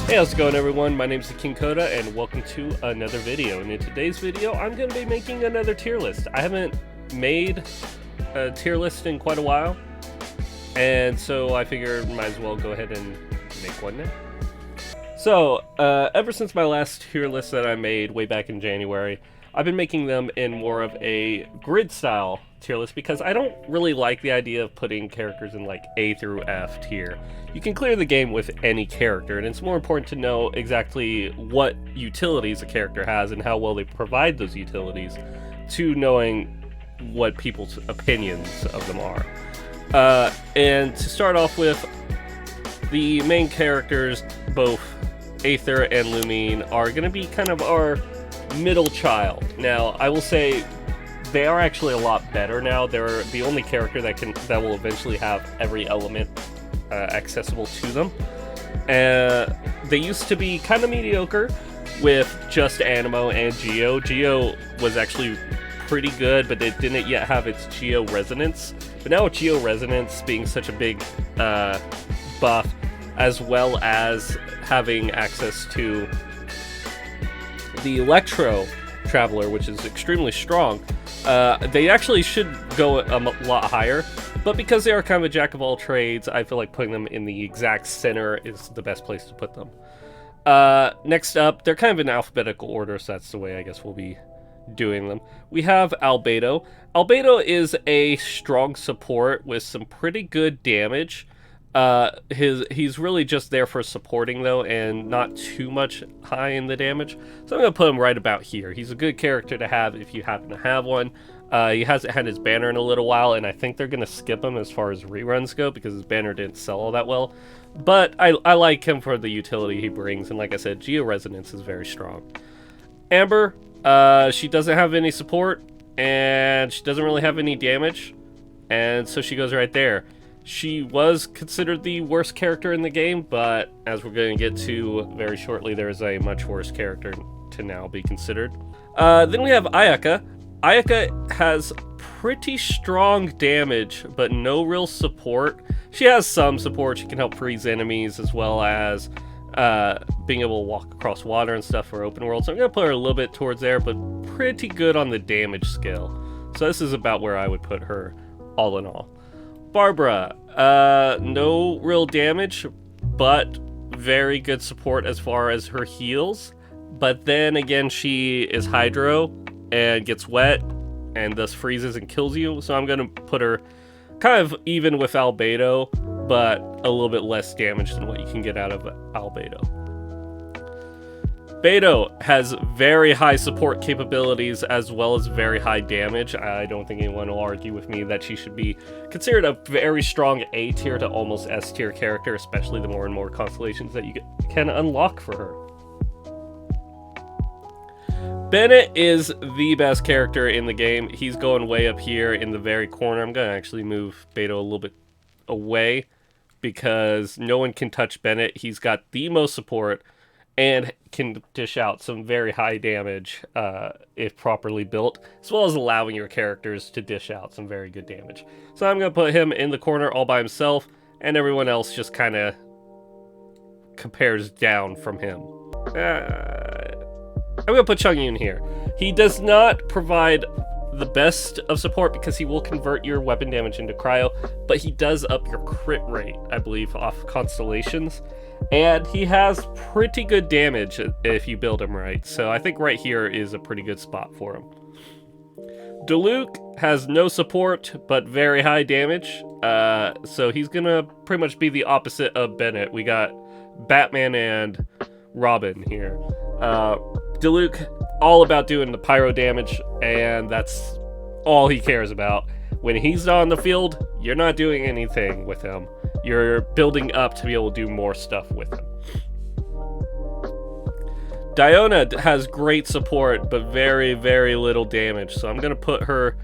Hey, how's it going everyone? My name's the King Coda and welcome to another video. And in today's video, I'm going to be making another tier list. I haven't made a tier list in quite a while, and so I figured might as well go ahead and make one now. So, ever since my last tier list that I made way back in January, I've been making them in more of a grid style tier list because I don't really like the idea of putting characters in like A through F tier. You can clear the game with any character, and it's more important to know exactly what utilities a character has and how well they provide those utilities to knowing what people's opinions of them are. And to start off with, the main characters, both Aether and Lumine, are going to be kind of our middle child. Now, I will say they are actually a lot better now. They're the only character that will eventually have every element accessible to them. They used to be kind of mediocre with just Animo and Geo. Geo was actually pretty good, but it didn't yet have its Geo resonance. But now with Geo resonance being such a big buff, as well as having access to the Electro Traveler, which is extremely strong, they actually should go a lot higher. But because they are kind of a jack of all trades, I feel like putting them in the exact center is the best place to put them. Next up, they're kind of in alphabetical order, so that's the way I guess we'll be doing them. We have Albedo. Albedo is a strong support with some pretty good damage. He's really just there for supporting though, and not too much high in the damage. So I'm gonna put him right about here. He's a good character to have if you happen to have one. He hasn't had his banner in a little while, and I think they're gonna skip him as far as reruns go because his banner didn't sell all that well. But I like him for the utility he brings, and like I said, Geo Resonance is very strong. Amber, she doesn't have any support, and she doesn't really have any damage, and so she goes right there. She was considered the worst character in the game, but as we're going to get to very shortly, there is a much worse character to now be considered. Then we have Ayaka. Ayaka has pretty strong damage, but no real support. She has some support. She can help freeze enemies, as well as being able to walk across water and stuff for open world. So I'm going to put her a little bit towards there, but pretty good on the damage scale. So this is about where I would put her all in all. Barbara, no real damage, but very good support as far as her heals. But then again, she is Hydro and gets wet and thus freezes and kills you. So I'm going to put her kind of even with Albedo, but a little bit less damage than what you can get out of Albedo. Beto has very high support capabilities as well as very high damage. I don't think anyone will argue with me that she should be considered a very strong A tier to almost S tier character, especially the more and more constellations that you can unlock for her. Bennett is the best character in the game. He's going way up here in the very corner. I'm going to actually move Beto a little bit away because no one can touch Bennett. He's got the most support and can dish out some very high damage if properly built, as well as allowing your characters to dish out some very good damage. So I'm going to put him in the corner all by himself, and everyone else just kind of compares down from him. I'm going to put Chongyun here. He does not provide the best of support because he will convert your weapon damage into cryo, but he does up your crit rate, I believe, off constellations. And he has pretty good damage if you build him right. So I think right here is a pretty good spot for him. Diluc has no support, but very high damage. So he's going to pretty much be the opposite of Bennett. We got Batman and Robin here. Diluc, all about doing the pyro damage, and that's all he cares about. When he's not on the field, you're not doing anything with him. You're building up to be able to do more stuff with him. Diona has great support, but very, very little damage. So I'm going to put her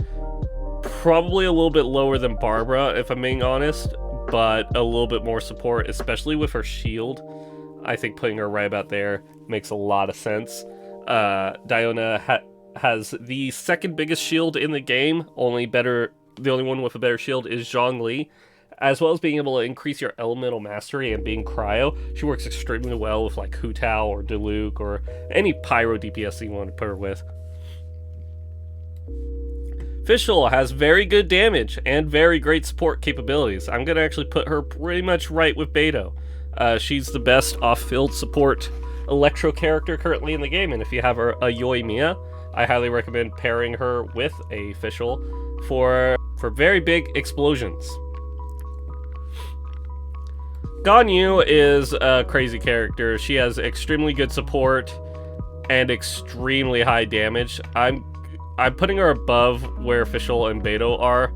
probably a little bit lower than Barbara, if I'm being honest, but a little bit more support, especially with her shield. I think putting her right about there makes a lot of sense. Diona has the second biggest shield in the game. The only one with a better shield is Zhang Li. as well as being able to increase your elemental mastery and being cryo. She works extremely well with like Hu Tao or Diluc or any pyro DPS that you want to put her with. Fischl has very good damage and very great support capabilities. I'm going to actually put her pretty much right with Beidou. She's the best off-field support Electro character currently in the game, and if you have a Yoimiya, I highly recommend pairing her with a Fischl for very big explosions. Ganyu is a crazy character. She has extremely good support and extremely high damage. I'm putting her above where Fischl and Beidou are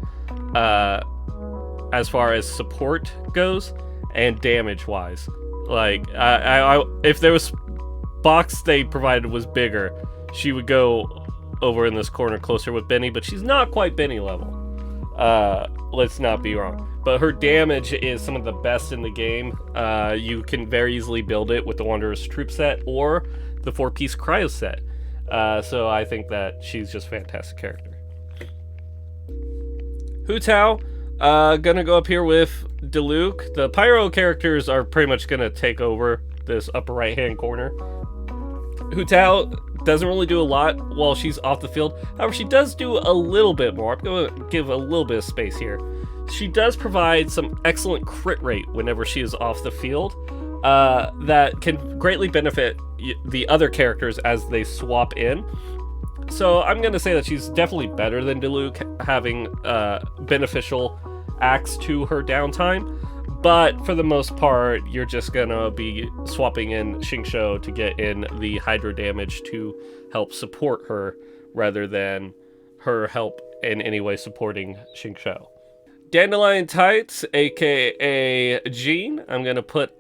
as far as support goes and damage wise. Like if there was box they provided was bigger, she would go over in this corner closer with Benny, but she's not quite Benny level. Let's not be wrong. But her damage is some of the best in the game. You can very easily build it with the Wanderer's Troop set or the 4-piece Cryo set. So I think that she's just a fantastic character. Hu Tao, gonna go up here with Diluc. The Pyro characters are pretty much gonna take over this upper right-hand corner. Hu Tao doesn't really do a lot while she's off the field. However, she does do a little bit more. I'm going to give a little bit of space here. She does provide some excellent crit rate whenever she is off the field that can greatly benefit the other characters as they swap in. So I'm going to say that she's definitely better than Diluc, having beneficial acts to her downtime. But for the most part, you're just going to be swapping in Shinksho to get in the Hydra damage to help support her, rather than her help in any way supporting Shinksho. Dandelion Tights, aka Jean, I'm going to put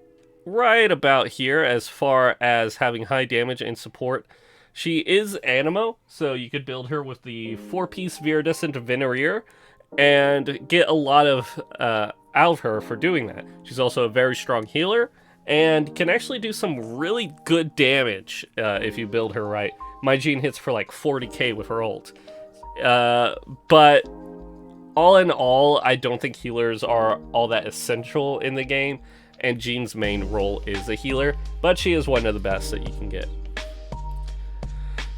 right about here as far as having high damage and support. She is Animo, so you could build her with the 4-piece Viridescent Venereer and get a lot of out of her for doing that. She's also a very strong healer and can actually do some really good damage if you build her right. My Jean hits for like 40k with her ult. But all in all, I don't think healers are all that essential in the game, and Jean's main role is a healer, but she is one of the best that you can get.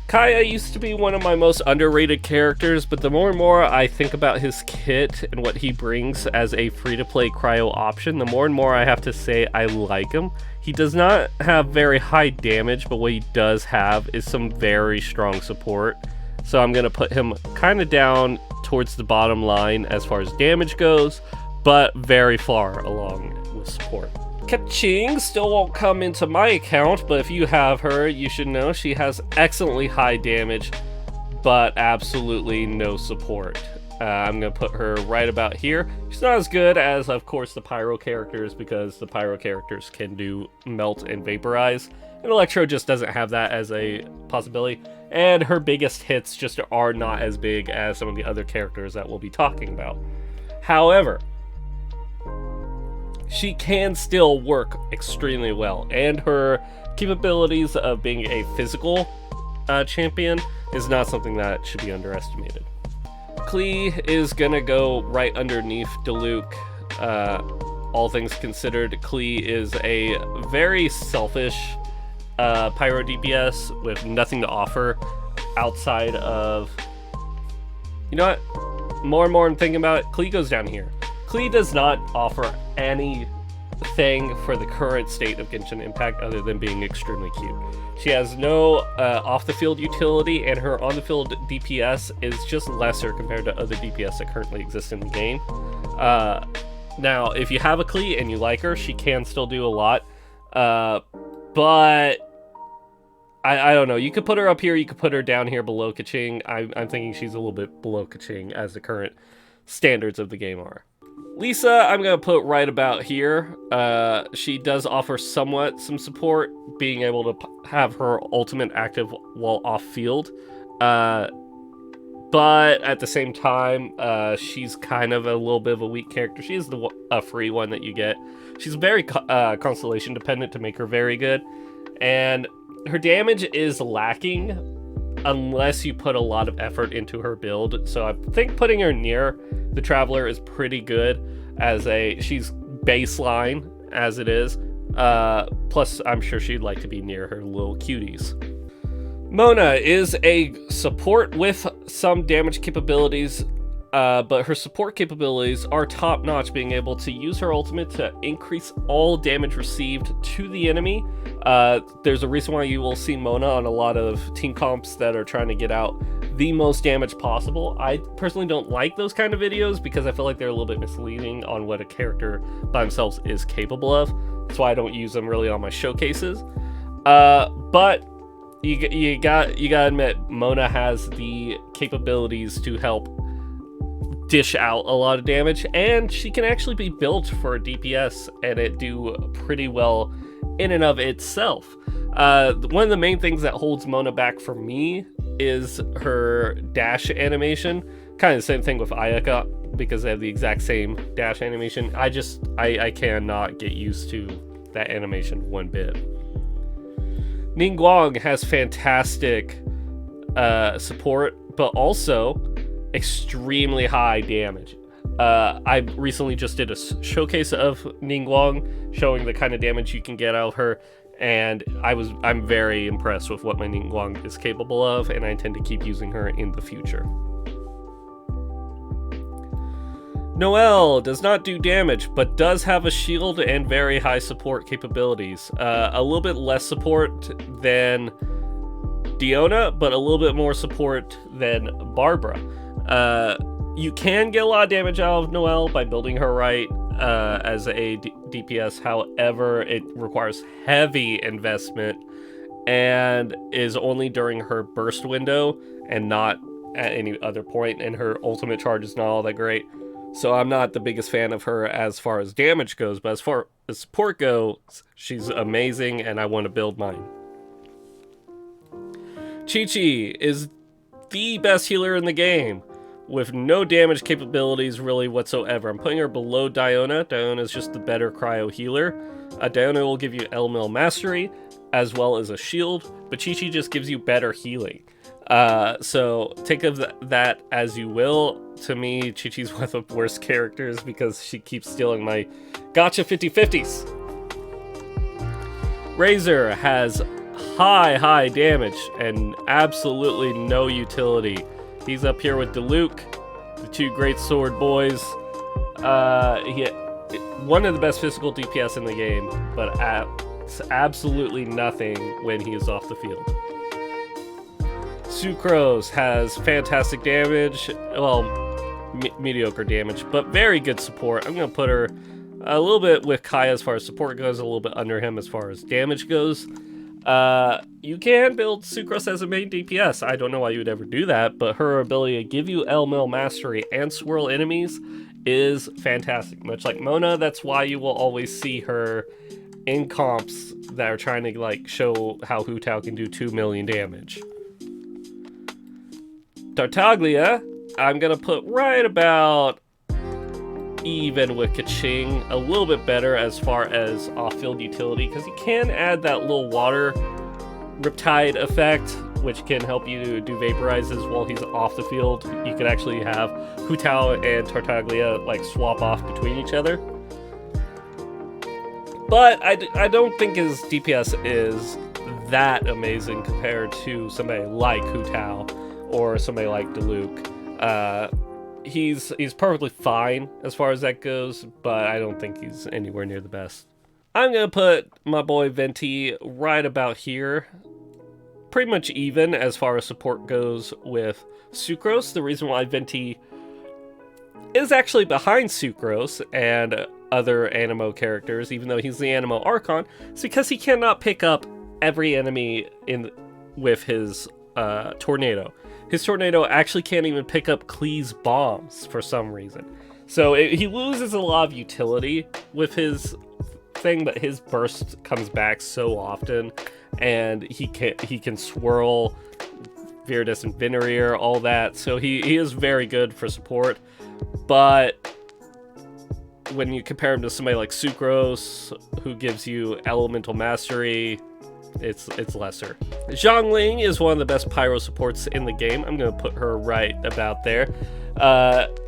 Kaia used to be one of my most underrated characters, but the more and more I think about his kit and what he brings as a free-to-play cryo option, the more and more I have to say I like him. He does not have very high damage, but what he does have is some very strong support. So I'm going to put him kind of down towards the bottom line as far as damage goes, but very far along with support. Keqing still won't come into my account, but if you have her, you should know she has excellently high damage, but absolutely no support. I'm going to put her right about here. She's not as good as, of course, the Pyro characters, because the Pyro characters can do melt and vaporize, and Electro just doesn't have that as a possibility, and her biggest hits just are not as big as some of the other characters that we'll be talking about. However, she can still work extremely well, and her capabilities of being a physical champion is not something that should be underestimated. Clee is gonna go right underneath Diluc. All things considered, Clee is a very selfish pyro DPS with nothing to offer outside of... You know what? More and more I'm thinking about it, Clee goes down here. Clee does not offer anything for the current state of Genshin Impact other than being extremely cute. She has no off-the-field utility, and her on-the-field DPS is just lesser compared to other DPS that currently exist in the game. Now, if you have a Clee and you like her, she can still do a lot. But I don't know. You could put her up here, you could put her down here below Keqing. I'm thinking she's a little bit below Keqing as the current standards of the game are. Lisa, I'm going to put right about here. She does offer somewhat some support, being able to have her ultimate active while off-field. But at the same time, she's kind of a little bit of a weak character. She is a free one that you get. She's very constellation dependent to make her very good. And her damage is lacking unless you put a lot of effort into her build. So I think putting her near the Traveler is pretty good. she's baseline as it is. Plus, I'm sure she'd like to be near her little cuties. Mona is a support with some damage capabilities, but her support capabilities are top-notch, being able to use her ultimate to increase all damage received to the enemy. There's a reason why you will see Mona on a lot of team comps that are trying to get out the most damage possible. I personally don't like those kind of videos because I feel like they're a little bit misleading on what a character by themselves is capable of. That's why I don't use them really on my showcases. But you gotta admit, Mona has the capabilities to help dish out a lot of damage, and she can actually be built for a DPS and it do pretty well in and of itself. One of the main things that holds Mona back for me is her dash animation. Kind of the same thing with Ayaka, because they have the exact same dash animation. I cannot get used to that animation one bit. Ningwong has fantastic support, but also extremely high damage. I recently just did a showcase of Ningwong, showing the kind of damage you can get out of her, and I'm very impressed with what my Ningwong is capable of, and I intend to keep using her in the future. Noel does not do damage, but does have a shield and very high support capabilities. A little bit less support than Diona, but a little bit more support than Barbara. You can get a lot of damage out of Noel by building her right as a DPS. However, it requires heavy investment and is only during her burst window and not at any other point, and her ultimate charge is not all that great. So I'm not the biggest fan of her as far as damage goes, but as far as support goes, she's amazing, and I want to build mine. Chi-Chi is the best healer in the game, with no damage capabilities really whatsoever. I'm putting her below Diona. Diona is just the better cryo healer. Diona will give you elemental mastery as well as a shield, but Chi-Chi just gives you better healing. So take of that as you will. To me, Chi-Chi's one of the worst characters because she keeps stealing my gotcha 50/50s. Razor has high damage and absolutely no utility. He's up here with Diluc, the two great sword boys. One of the best physical DPS in the game, but absolutely nothing when he is off the field. Sucrose has fantastic damage, well, mediocre damage, but very good support. I'm going to put her a little bit with Kaia as far as support goes, a little bit under him as far as damage goes. You can build Sucrose as a main DPS. I don't know why you would ever do that, but her ability to give you elemental mastery and swirl enemies is fantastic. Much like Mona, that's why you will always see her in comps that are trying to like show how Hu Tao can do 2 million damage. Tartaglia, I'm gonna put right about even with Kaching, a little bit better as far as off-field utility, because you can add that little water riptide effect, which can help you do vaporizes while he's off the field. You could actually have Hu Tao and Tartaglia like swap off between each other. But I don't think his DPS is that amazing compared to somebody like Hu Tao or somebody like Diluc. He's perfectly fine as far as that goes, but I don't think he's anywhere near the best. I'm going to put my boy Venti right about here. Pretty much even as far as support goes with Sucrose. The reason why Venti is actually behind Sucrose and other Anemo characters, even though he's the Anemo Archon, is because he cannot pick up every enemy with his tornado. His tornado actually can't even pick up Clee's bombs for some reason. So he loses a lot of utility with his thing, but his burst comes back so often, and he can swirl Viridescent Venereer, all that. So he is very good for support, but when you compare him to somebody like Sucrose, who gives you elemental mastery, it's lesser. Zhang Li is one of the best pyro supports in the game. I'm going to put her right about there.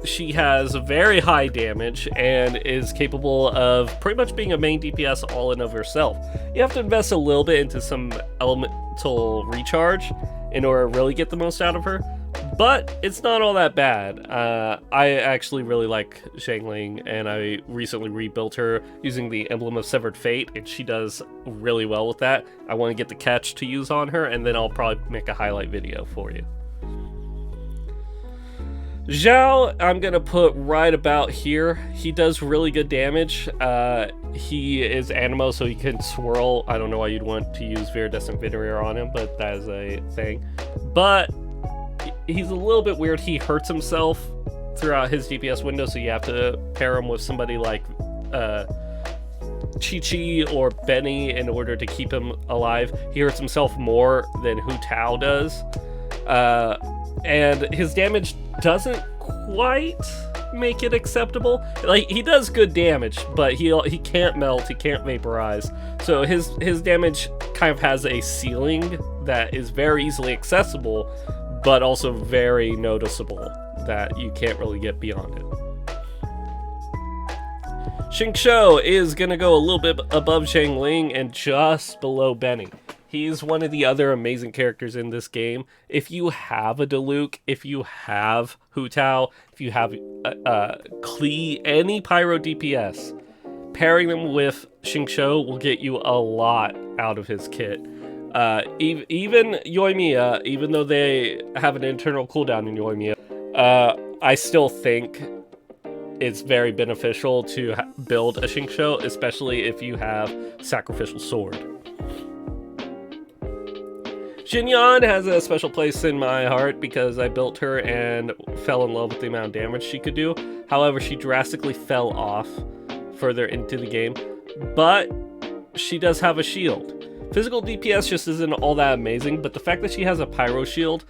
She has very high damage and is capable of pretty much being a main DPS all in of herself. You have to invest a little bit into some elemental recharge in order to really get the most out of her, but it's not all that bad. I actually really like Zhang Li, and I recently rebuilt her using the Emblem of Severed Fate, and she does really well with that. I want to get the catch to use on her, and then I'll probably make a highlight video for you. Zhao, I'm going to put right about here. He does really good damage. He is Animo, so he can swirl. I don't know why you'd want to use Viridescent Veneer on him, but that is a thing. But he's a little bit weird. He hurts himself throughout his DPS window, so you have to pair him with somebody like Chi-Chi or Benny in order to keep him alive. He hurts himself more than Hu Tao does. And his damage doesn't quite make it acceptable. Like, he does good damage, but he can't melt, he can't vaporize. So his damage kind of has a ceiling that is very easily accessible, but also very noticeable that you can't really get beyond it. Shinksho is gonna go a little bit above Zhang Li and just below Benny. He's one of the other amazing characters in this game. If you have a Diluc, if you have Hu Tao, if you have Clee, any Pyro DPS, pairing them with Shinksho will get you a lot out of his kit. Even Yoimiya, even though they have an internal cooldown in Yoimiya, I still think it's very beneficial to build a Shinksho, especially if you have Sacrificial Sword. Xinyan has a special place in my heart because I built her and fell in love with the amount of damage she could do. However, she drastically fell off further into the game, but she does have a shield. Physical DPS just isn't all that amazing, but the fact that she has a Pyro shield,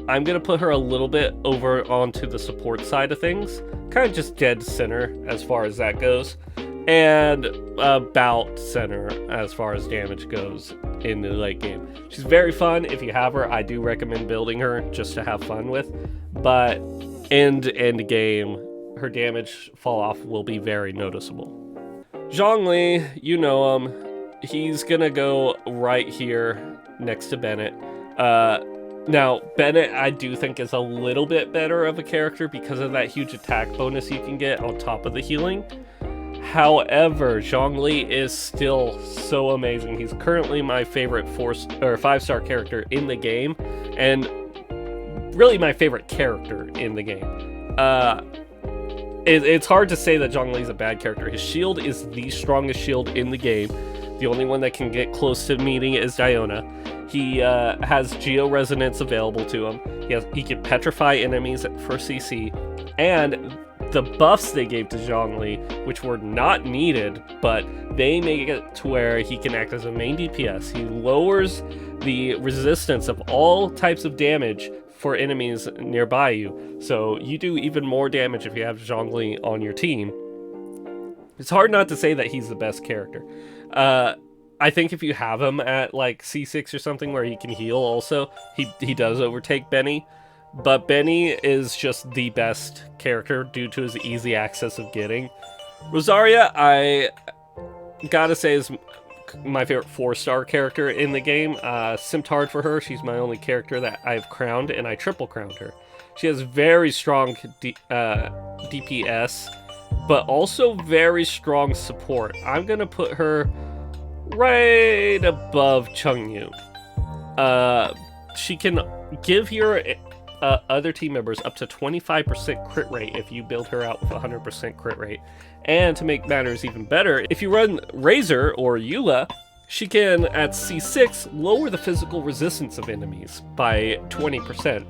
I'm going to put her a little bit over onto the support side of things. Kind of just dead center as far as that goes, and about center as far as damage goes in the late game. She's very fun. If you have her, I do recommend building her just to have fun with, but end game, her damage fall off will be very noticeable. Zhang Li, you know him. He's gonna go right here next to Bennett. Now, Bennett, I do think is a little bit better of a character because of that huge attack bonus you can get on top of the healing. However, Zhang Li is still so amazing. He's currently my favorite 5-star character in the game, and really my favorite character in the game. It's hard to say that Zhang Li is a bad character. His shield is the strongest shield in the game. The only one that can get close to meeting it is Diona. He has Geo Resonance available to him. He can petrify enemies for CC, and the buffs they gave to Zhang Li, which were not needed, but they make it to where he can act as a main DPS. He lowers the resistance of all types of damage for enemies nearby you, so you do even more damage if you have Zhang Li on your team. It's hard not to say that he's the best character. I think if you have him at like C6 or something where he can heal also, he does overtake Benny. But Benny is just the best character due to his easy access of getting. Rosaria, I gotta say, is my favorite 4-star character in the game. Simped hard for her. She's my only character that I've crowned, and I triple crowned her. She has very strong DPS, but also very strong support. I'm gonna put her right above Chengyu. She can give your other team members up to 25% crit rate if you build her out with 100% crit rate. And to make matters even better, if you run Razor or Eula, she can, at C6, lower the physical resistance of enemies by 20%.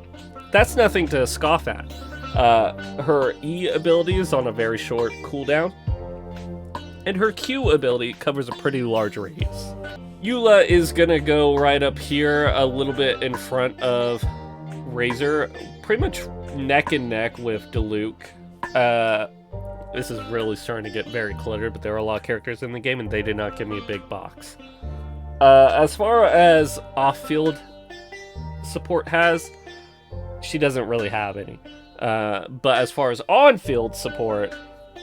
That's nothing to scoff at. Her E ability is on a very short cooldown, and her Q ability covers a pretty large radius. Eula is gonna go right up here a little bit in front of Razor, pretty much neck and neck with Diluc. This is really starting to get very cluttered, but there are a lot of characters in the game and they did not give me a big box. As far as off-field support has, she doesn't really have any. But as far as on-field support,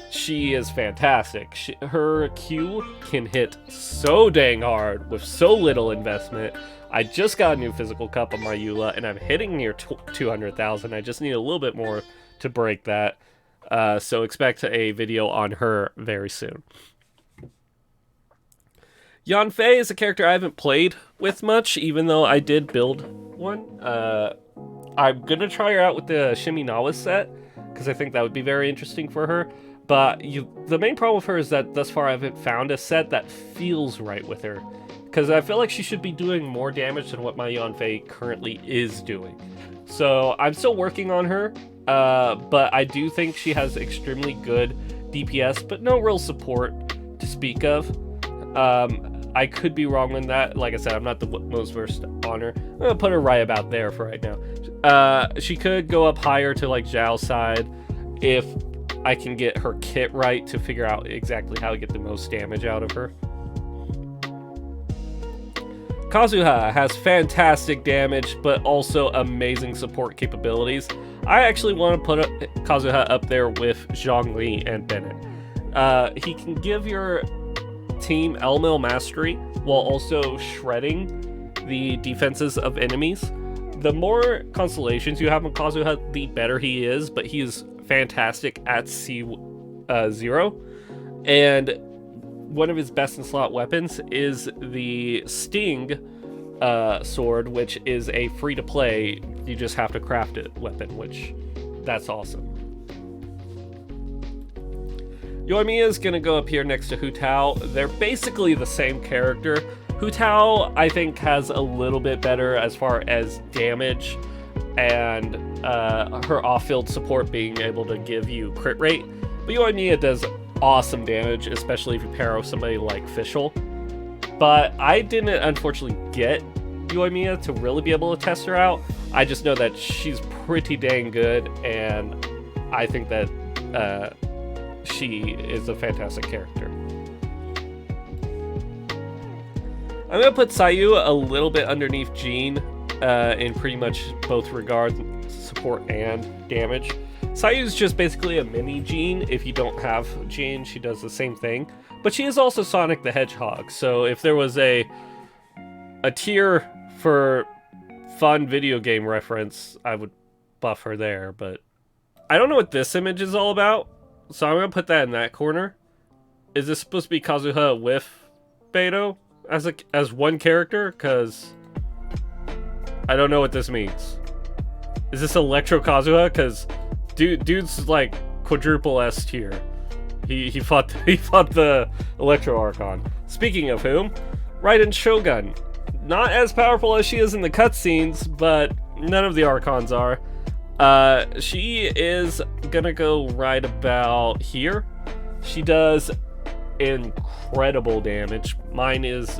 she is fantastic. Her Q can hit so dang hard with so little investment. I just got a new physical cup on my Eula, and I'm hitting near 200,000. I just need a little bit more to break that. So expect a video on her very soon. Yanfei is a character I haven't played with much, even though I did build one. I'm going to try her out with the Shiminawa set, because I think that would be very interesting for her. But the main problem with her is that thus far I haven't found a set that feels right with her. Because I feel like she should be doing more damage than what my Yanfei currently is doing. So I'm still working on her, but I do think she has extremely good DPS, but no real support to speak of. I could be wrong on that. Like I said, I'm not the most versed on her. I'm going to put her right about there for right now. She could go up higher to like Zhao's side if I can get her kit right to figure out exactly how to get the most damage out of her. Kazuha has fantastic damage, but also amazing support capabilities. I actually want to put Kazuha up there with Zhang Li and Bennett. He can give your team elemental mastery while also shredding the defenses of enemies. The more constellations you have on Kazuha, the better he is, but he is fantastic at C0. And one of his best in slot weapons is the Sting sword, which is a free to play, you just have to craft it weapon, which that's awesome. Yoimiya is going to go up here next to Hu Tao. They're basically the same character. Hu Tao, I think, has a little bit better as far as damage and her off-field support being able to give you crit rate. But Yoimiya does awesome damage, especially if you pair with somebody like Fischl. But I didn't, unfortunately, get Yoimiya to really be able to test her out. I just know that she's pretty dang good, and I think that she is a fantastic character. I'm going to put Saiyu a little bit underneath Jean in pretty much both regards, support and damage. Sayu's just basically a mini Jean. If you don't have Jean, she does the same thing. But she is also Sonic the Hedgehog, so if there was a tier for fun video game reference, I would buff her there, but I don't know what this image is all about, so I'm going to put that in that corner. Is this supposed to be Kazuha with Beto as one character? Because I don't know what this means. Is this Electro Kazuha? Because dude's like quadruple S tier. He fought the Electro Archon. Speaking of whom, Raiden Shogun. Not as powerful as she is in the cutscenes, but none of the Archons are. She is gonna go right about here. She does incredible damage. Mine is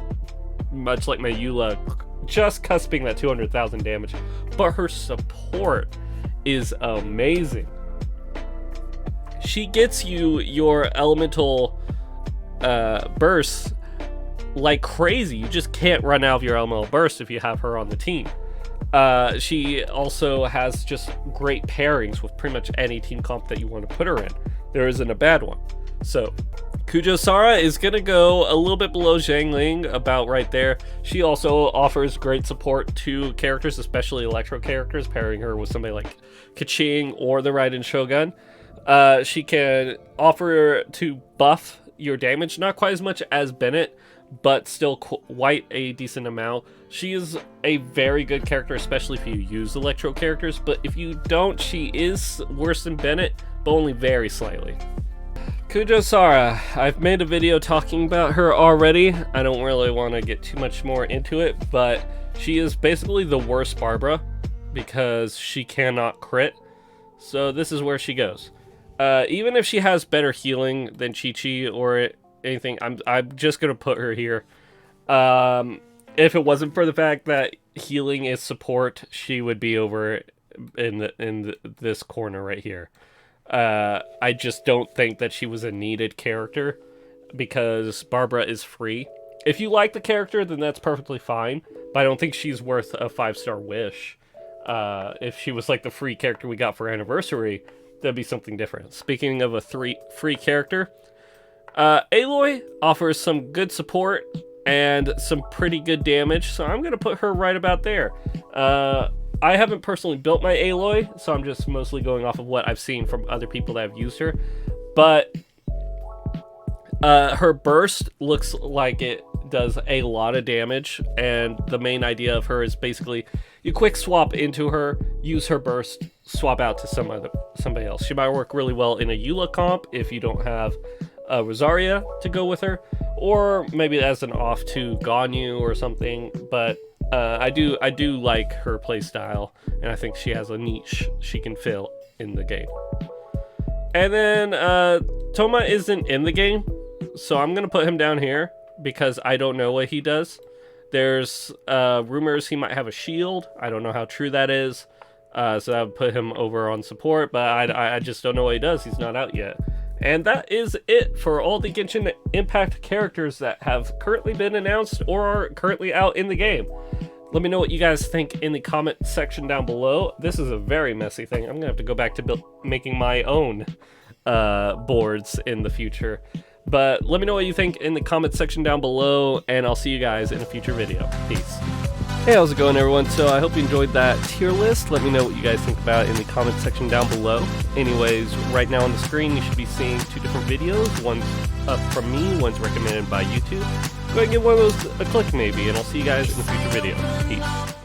much like my Eula, just cusping that 200,000 damage, but her support is amazing. She gets you your elemental bursts like crazy. You just can't run out of your elemental burst if you have her on the team. She also has just great pairings with pretty much any team comp that you want to put her in. There isn't a bad one. So Kujo Sara is going to go a little bit below Zhang Li, about right there. She also offers great support to characters, especially Electro characters, pairing her with somebody like Kaching or the Raiden Shogun. She can offer to buff your damage, not quite as much as Bennett, but still quite a decent amount. She is a very good character, especially if you use Electro characters, but if you don't, she is worse than Bennett, but only very slightly. Kujo Sara, I've made a video talking about her already. I don't really want to get too much more into it, but she is basically the worst Barbara because she cannot crit. So this is where she goes. Even if she has better healing than Chi-Chi or anything, I'm just gonna put her here. If it wasn't for the fact that healing is support, she would be over in this corner right here. I just don't think that she was a needed character because Barbara is free. If you like the character, then that's perfectly fine, but I don't think she's worth a 5-star wish. If she was like the free character we got for anniversary, that'd be something different. Speaking of a free character, Eloy offers some good support and some pretty good damage, so I'm gonna put her right about there. I haven't personally built my Eloy, so I'm just mostly going off of what I've seen from other people that have used her. But her burst looks like it does a lot of damage, and the main idea of her is basically you quick swap into her, use her burst, swap out to somebody else. She might work really well in a Eula comp if you don't have Rosaria to go with her, or maybe as an off to Ganyu or something. But I do like her playstyle, and I think she has a niche she can fill in the game. And then Toma isn't in the game, so I'm gonna put him down here because I don't know what he does. There's rumors he might have a shield. I don't know how true that is, so that would put him over on support, but I just don't know what he does. He's not out yet. And that is it for all the Genshin Impact characters that have currently been announced or are currently out in the game. Let me know what you guys think in the comment section down below. This is a very messy thing. I'm gonna have to go back to making my own boards in the future. But let me know what you think in the comment section down below, and I'll see you guys in a future video. Peace. Hey, how's it going, everyone? So I hope you enjoyed that tier list. Let me know what you guys think about it in the comment section down below. Anyways, right now on the screen, you should be seeing two different videos. One's up from me, one's recommended by YouTube. Go ahead and give one of those a click maybe, and I'll see you guys in a future video. Peace.